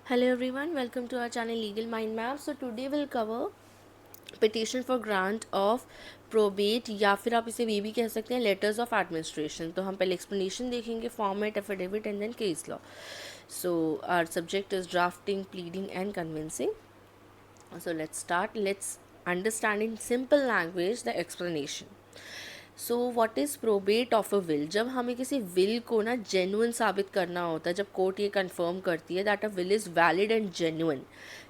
Hello everyone, welcome to our channel Legal Mind Map. So today we'll cover petition for grant of probate या फिर आप इसे ये भी कह सकते हैं लेटर्स ऑफ एडमिनिस्ट्रेशन. तो हम पहले एक्सप्लेनेशन देखेंगे, format, affidavit and then case law. So our subject is drafting, pleading and conveyancing. So let's understand in simple language the explanation. So what is probate of a will. जब हमें किसी will को ना genuine साबित करना होता है, जब कोर्ट ये कंफर्म करती है that a will is valid and genuine.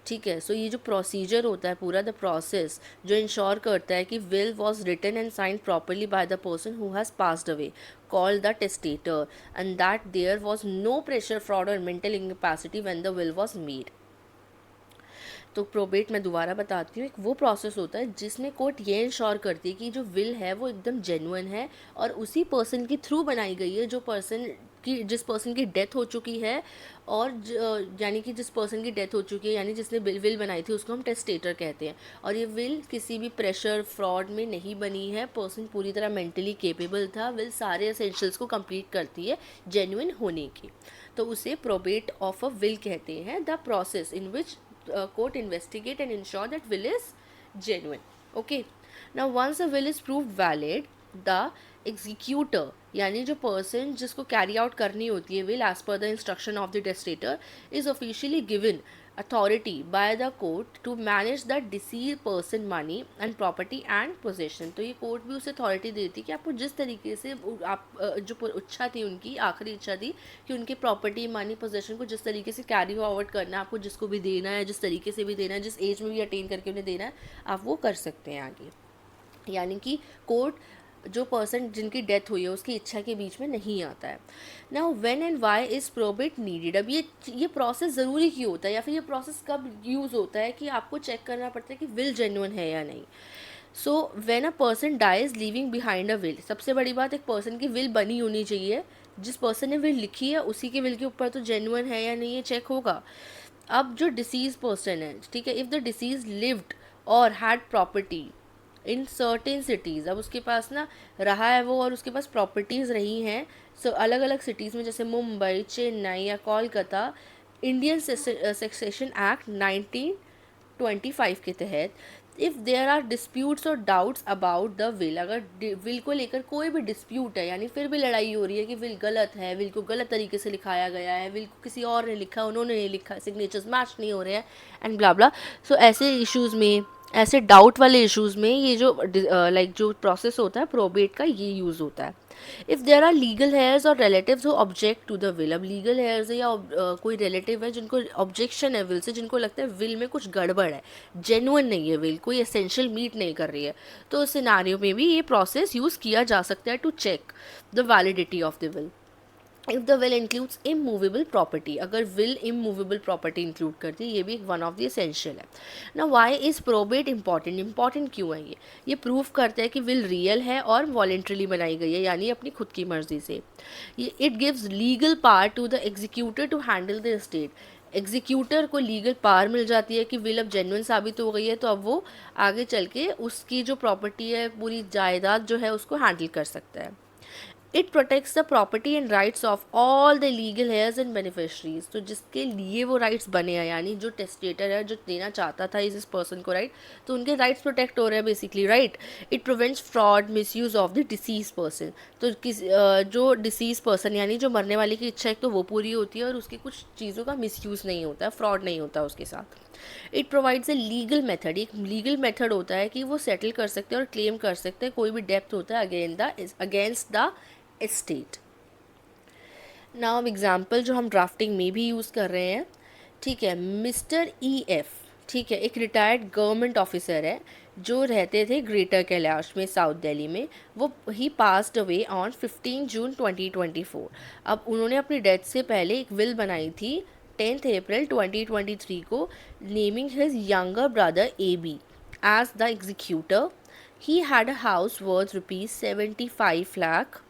ठीक है, सो ये जो प्रोसीजर होता है, पूरा द प्रोसेस जो इंश्योर करता है कि will was written and signed properly by the person who has passed away called the testator and that there was no pressure, fraud or mental incapacity when the will was made. तो probate मैं दोबारा बताती हूँ, एक वो process होता है जिसमें कोर्ट ये इंश्योर करती है कि जो विल है वो एकदम जेन्युइन है और उसी पर्सन के थ्रू बनाई गई है जो पर्सन की जिस पर्सन की डेथ हो चुकी है. और यानी कि जिस पर्सन की डेथ हो चुकी है, यानी जिसने विल बनाई थी, उसको हम टेस्टेटर कहते हैं. और ये विल किसी भी प्रेशर, फ्रॉड में नहीं बनी है. पर्सन पूरी तरह मेंटली केपेबल था. विल सारे एसेंशियल्स को कंप्लीट करती है जेन्युइन होने की. तो उसे प्रोबेट ऑफ अ विल कहते हैं. The process in which court investigate and ensure that will is genuine. Okay, now once a will is proved valid, the executor यानी जो पर्सन जिसको कैरी आउट करनी होती है will as per the instruction of the testator is officially given authority by the court to manage the deceased person money and property and possession. तो ये court भी उसे अथॉरिटी देती है कि आपको जिस तरीके से आप जो इच्छा थी, उनकी आखिरी इच्छा थी कि उनके प्रॉपर्टी, मनी, पोजेशन को जिस तरीके से कैरी फॉरवर्ड करना है, आपको जिसको भी देना है, जिस तरीके से भी देना है, जिस एज में भी अटेन करके उन्हें देना है, आप वो कर सकते हैं आगे. यानी कि कोर्ट जो पर्सन जिनकी डेथ हुई है उसकी इच्छा के बीच में नहीं आता है. Now when and why is probate needed. अब ये प्रोसेस ज़रूरी क्यों होता है या फिर ये प्रोसेस कब यूज़ होता है कि आपको चेक करना पड़ता है कि विल जेन्युइन है या नहीं. So when a person dies leaving behind a will. सबसे बड़ी बात, एक पर्सन की विल बनी होनी चाहिए. जिस पर्सन ने विल लिखी है उसी के विल के ऊपर तो जेन्युइन है या नहीं ये चेक होगा. अब जो डिसीज पर्सन है, ठीक है, इफ़ द डिसीज लिव्ड और had property in certain cities. अब उसके पास ना रहा है वो और उसके पास प्रॉपर्टीज़ रही हैं सो अलग अलग सिटीज़ में, जैसे मुंबई, चेन्नई या कोलकाता. इंडियन सक्सेशन एक्ट 1925 के तहत इफ़ देयर आर डिस्प्यूट्स और डाउट्स अबाउट द विल, अगर विल को लेकर कोई भी डिस्प्यूट है, यानी फिर भी लड़ाई हो रही है कि विल गलत है, विल को गलत तरीके से लिखाया गया है, विल को किसी और ने लिखा, उन्होंने नहीं लिखा, सिग्नेचर्स मैच नहीं हो रहे हैं एंड ब्ला ब्ला. सो ऐसे इश्यूज़ में, ऐसे डाउट वाले इश्यूज़ में ये जो जो प्रोसेस होता है प्रोबेट का, ये यूज़ होता है. If there are legal heirs और relatives who object to the will. अब लीगल हेयर्स है या कोई रिलेटिव है जिनको ऑब्जेक्शन है विल से, जिनको लगता है विल में कुछ गड़बड़ है, जेन्युइन नहीं है विल, कोई एसेंशियल मीट नहीं कर रही है, तो उस सिनारियो में भी ये प्रोसेस यूज़ किया जा सकता है to check the validity of the will. If the will includes immovable property. अगर विल इमूवेबल प्रॉपर्टी इंक्लूड करती है, ये भी वन ऑफ द एसेंशियल है. ना why is probate important. Important क्यों है ये प्रूव करता है कि विल रियल है और वॉलेंट्रली बनाई गई है, यानी अपनी खुद की मर्जी से. It gives legal power to the executor to handle the estate. Executor को लीगल पावर मिल जाती है कि विल अब जेन्युइन साबित हो गई है, तो अब वो आगे चल के उसकी जो प्रॉपर्टी है, पूरी जायदाद जो है, उसको हैंडल कर सकता है. It protects the property and rights of all the legal hairs and beneficiaries. तो जिसके लिए वो राइट्स बने हैं, यानी जो टेस्टेटर है, जो देना चाहता था इस पर्सन को राइट, तो उनके राइट्स प्रोटेक्ट हो रहे हैं basically, right. It prevents fraud, misuse of the disease person. तो जो डिसीज पर्सन यानी जो मरने वाले की इच्छा है तो वो पूरी होती है और उसकी कुछ चीज़ों का मिसयूज़ नहीं होता है, फ्रॉड नहीं होता उसके साथ. It provides a legal method. एक लीगल मेथड होता है कि वो सेटल कर सकते हैं और क्लेम कर सकते हैं कोई भी डेप्थ होता है against the estate. Now example जो हम ड्राफ्टिंग में भी यूज़ कर रहे हैं, ठीक है. मिस्टर ई एफ, ठीक है, एक रिटायर्ड गवर्नमेंट ऑफिसर है जो रहते थे ग्रेटर कैलाश में, साउथ दिल्ली में. वो ही पास्ड अवे ऑन 15 जून 2024. अब उन्होंने अपनी डेथ से पहले एक विल बनाई थी 10 अप्रैल 2023 को, naming his younger brother A B as the executor. He had a house worth rupees 75 lakh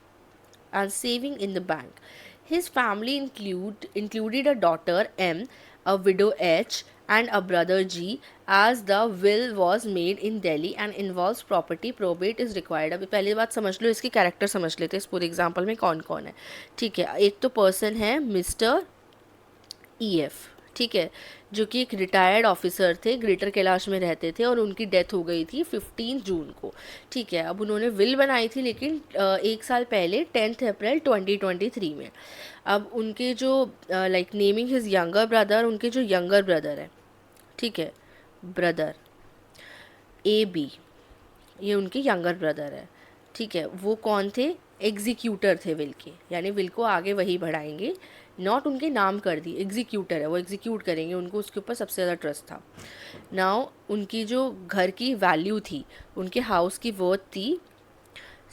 and saving in the bank. His family included a daughter M, a widow H, and a brother G, as the will was made in Delhi and involves property probate is required. अभी पहली बात समझ लो, इसके character समझ लेते हैं इस पूरे एग्जाम्पल में कौन कौन है. ठीक है, एक तो पर्सन है मिस्टर ई एफ, ठीक है, जो कि एक रिटायर्ड ऑफिसर थे, ग्रेटर कैलाश में रहते थे और उनकी डेथ हो गई थी 15 जून को। ठीक है, अब उन्होंने विल बनाई थी लेकिन 1 साल पहले 10 अप्रैल 2023 में। अब उनके जो like naming his younger brother, उनके जो यंगर ब्रदर है, ठीक है, ब्रदर AB, ये उनके यंगर ब्रदर है। ठीक है, वो कौन थे? एग्जीक्यूटर थे विल के, यानी विल को आगे वही बढ़ाएंगे, नॉट उनके नाम कर दी, एग्जीक्यूटर है वो, एग्जीक्यूट करेंगे, उनको उसके ऊपर सबसे ज़्यादा ट्रस्ट था। नाउ उनकी जो घर की वैल्यू थी, उनके हाउस की वर्थ थी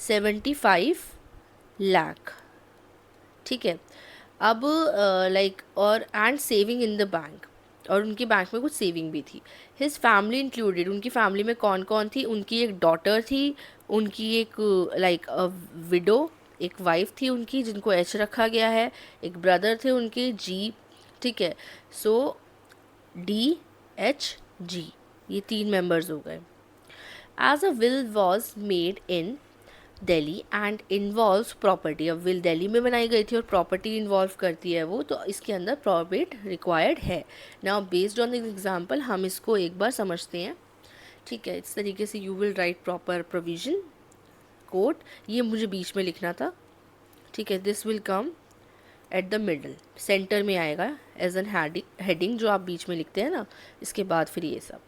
75 लाख। ठीक है, अब लाइक और and saving in the bank, और उनके बैंक में कुछ सेविंग भी थी। हिज फैमिली इंक्लूडेड, उनकी फैमिली में कौन कौन थी? उनकी एक डॉटर थी, उनकी एक लाइक विडो, एक वाइफ थी उनकी जिनको H रखा गया है, एक ब्रदर थे उनके G। ठीक है, सो DHG, ये 3 मेंबर्स हो गए। As a will was made in Delhi and involves property, अब विल दिल्ली में बनाई गई थी और प्रॉपर्टी इन्वॉल्व करती है वो, तो इसके अंदर प्रोबेट रिक्वायर्ड है। Now based on this example हम इसको एक बार समझते हैं। ठीक है, इस तरीके से you will write proper provision quote, ये मुझे बीच में लिखना था। ठीक है, this will come at the middle, centre में आएगा एज एन हेडिंग, जो आप बीच में लिखते हैं ना, इसके बाद फिर ये सब।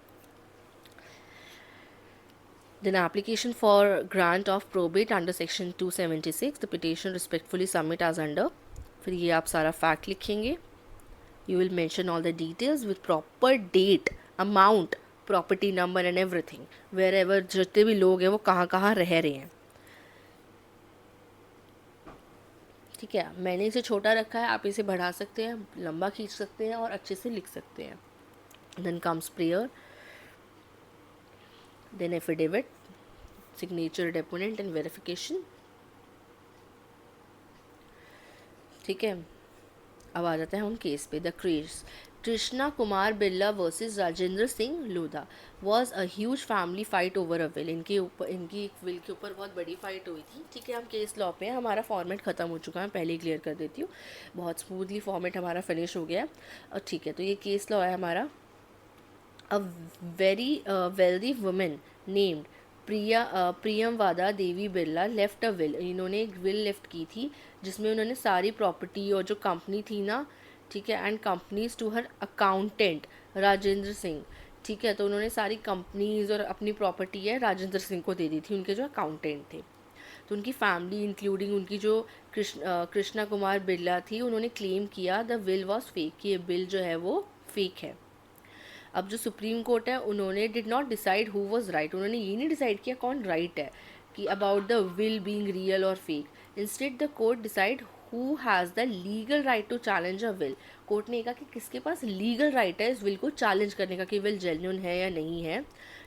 Then application for grant of probate under section 276, the petition respectfully submit as under। फिर ये आप सारा फैक्ट लिखेंगे। You will mention all the details with proper date, amount, property number and everything, wherever जितने भी लोग हैं वो कहाँ कहाँ रह रहे हैं। ठीक है, मैंने इसे छोटा रखा है, आप इसे बढ़ा सकते हैं, लंबा खींच सकते हैं और अच्छे से लिख सकते हैं। Then comes prayer, then affidavit, signature deponent and verification। ठीक है, अब आ जाते हैं हम केस पे। The case Krishna Kumar Birla versus Rajendra Singh Lodha was a huge family fight over a will. इनके ऊपर, इनकी एक विल के ऊपर बहुत बड़ी फाइट हुई थी। ठीक है, हम केस लॉ पे हैं, हमारा फॉर्मेट ख़त्म हो चुका है, पहले ही क्लियर कर देती हूँ, बहुत स्मूथली फॉर्मेट हमारा फिनिश हो गया। और ठीक है, तो ये केस लॉ है हमारा। A very wealthy women named Priyamvada Devi Birla left a will, इन्होंने एक विल लेफ्ट की थी जिसमें उन्होंने सारी प्रॉपर्टी और जो कंपनी थी ना, ठीक है, and companies to her accountant Rajendra Singh. ठीक है, तो उन्होंने सारी कंपनीज और अपनी प्रॉपर्टी है राजेंद्र सिंह को दे दी थी, उनके जो अकाउंटेंट थे। तो उनकी फैमिली इंक्लूडिंग उनकी जो कृष्णा कुमार बिरला थी, उन्होंने क्लेम किया द विल वॉज फेक, कि ये बिल जो है वो फेक है। अब जो सुप्रीम कोर्ट है उन्होंने did not decide who was right, उन्होंने ये नहीं डिसाइड किया कौन राइट है कि about the will being real और fake. Instead the court decide who has the legal right to challenge a will. Court ने कहा कि किसके पास लीगल राइट है इस विल को चैलेंज करने का, कि विल जेन्युइन है या नहीं है।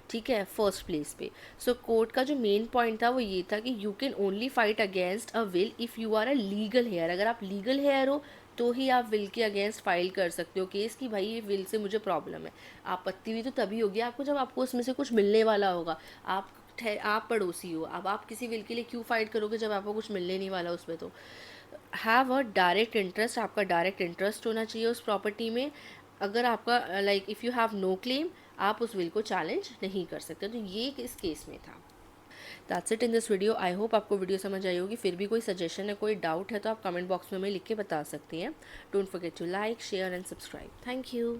ठीक है, फर्स्ट प्लेस पे। सो कोर्ट का जो मेन पॉइंट था वो ये था कि you can only fight against a will if you are a legal heir, अगर आप लीगल हेयर हो तो ही आप विल के अगेंस्ट फाइल कर सकते हो केस, कि भाई ये विल से मुझे प्रॉब्लम है। आपत्ति भी तो तभी होगी आपको जब आपको उसमें से कुछ मिलने वाला होगा। आप पड़ोसी हो, अब आप किसी विल के लिए क्यों फाइट करोगे जब आपको कुछ मिलने नहीं वाला उसमें। तो हैव अ डायरेक्ट इंटरेस्ट, आपका डायरेक्ट इंटरेस्ट होना चाहिए उस प्रॉपर्टी में। अगर आपका like if you have no claim, आप उस विल को चैलेंज नहीं कर सकते। तो ये इस केस में था। That's it in this video. I hope आपको वीडियो समझ आई होगी। फिर भी कोई सजेशन है, कोई डाउट है तो आप कमेंट बॉक्स में हमें लिख के बता सकती हैं। Don't forget to like, share and subscribe. Thank you.